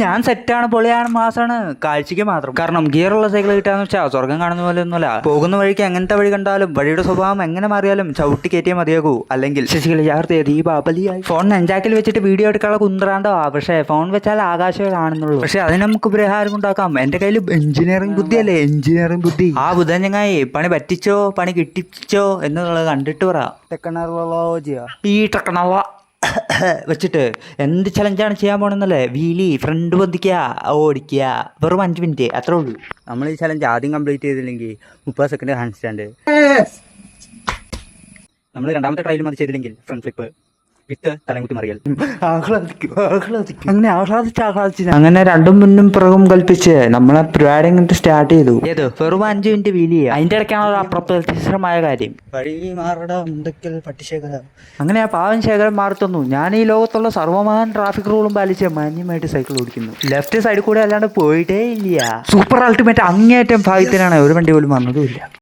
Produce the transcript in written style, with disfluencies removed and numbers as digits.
ഞാൻ സെറ്റാണ്, പൊളിയാണ്, മാസാണ്, കാഴ്ചക്ക് മാത്രം. കാരണം ഗിയറുള്ള സൈക്കിൾ കിട്ടാന്ന് വെച്ചാൽ സ്വർഗം കാണുന്ന പോലെ ഒന്നുമല്ല. പോകുന്ന വഴിക്ക് എങ്ങനത്തെ വഴി കണ്ടാലും വഴിയുടെ സ്വഭാവം എങ്ങനെ മാറിയാലും ചവിട്ടി കയറ്റിയാൽ മതിയാകൂ. അല്ലെങ്കിൽ ശശികൾ യാർത്തിയായി ഫോൺ നെഞ്ചാക്കിൽ വെച്ചിട്ട് വീഡിയോ എടുക്കാനുള്ള കുന്ത്രാണ്ടോ. പക്ഷേ ഫോൺ വെച്ചാൽ ആകാശമേ കാണുന്നുള്ളൂ. പക്ഷെ അതിന് നമുക്ക് പരിഹാരം ഉണ്ടാക്കാം. എന്റെ കയ്യിൽ എഞ്ചിനീയറിംഗ് ബുദ്ധിയല്ലേ, എഞ്ചിനീയറിംഗ് ബുദ്ധി. ആ ബുധൻ ചങ്ങായി പണി പറ്റിച്ചോ പണി കിട്ടിച്ചോ എന്നുള്ളത് കണ്ടിട്ട് പറ. ഈ ടെക്നോളജി വെച്ചിട്ട് എന്ത് ചലഞ്ചാണ് ചെയ്യാൻ പോണെന്നല്ലേ? വീലി ഫ്രണ്ട് പൊന്തിക്കുക, ഓടിക്കുക, വെറും 5 മിനിറ്റ് അത്രേ ഉള്ളൂ. നമ്മൾ ഈ ചലഞ്ച് ആദ്യം കംപ്ലീറ്റ് ചെയ്തില്ലെങ്കിൽ 30 സെക്കൻഡ് ഹാൻഡ് സ്റ്റാൻഡ്. നമ്മൾ രണ്ടാമത്തെ ട്രയലും അത് ചെയ്തില്ലെങ്കിൽ ഫ്രണ്ട് ഫ്ലിപ്പ് വിത്ത് തലമുട്ടി മറിയൽ. അങ്ങനെ രണ്ടും മുന്നും പിറകും കൽപ്പിച്ച് നമ്മളെ പരിപാടി സ്റ്റാർട്ട് ചെയ്തു. ഏത് വെറും 5 മിനിറ്റ് വീല് ചെയ്യുക. അതിന്റെ ഇടയ്ക്കാണല്ലോ അപ്രത്യക്ഷമായ കാര്യം. വഴി മാറട മുണ്ടക്കൽ പട്ടിശേഖര. അങ്ങനെ ആ പാവൻ ശേഖരം മാറത്തൊന്നു. ഞാൻ ഈ ലോകത്തുള്ള സർവ്വമാൻ ട്രാഫിക് റൂളും പാലിച്ച് മാന്യമായിട്ട് സൈക്കിൾ ഓടിക്കുന്നു. ലെഫ്റ്റ് സൈഡിൽ കൂടെ അല്ലാണ്ട് പോയിട്ടേ ഇല്ല. സൂപ്പർ അൾട്ടിമേറ്റ് അങ്ങേയറ്റം ഭാഗ്യത്തിനാണ് ഒരു വണ്ടി പോലും വന്നതുമില്ല.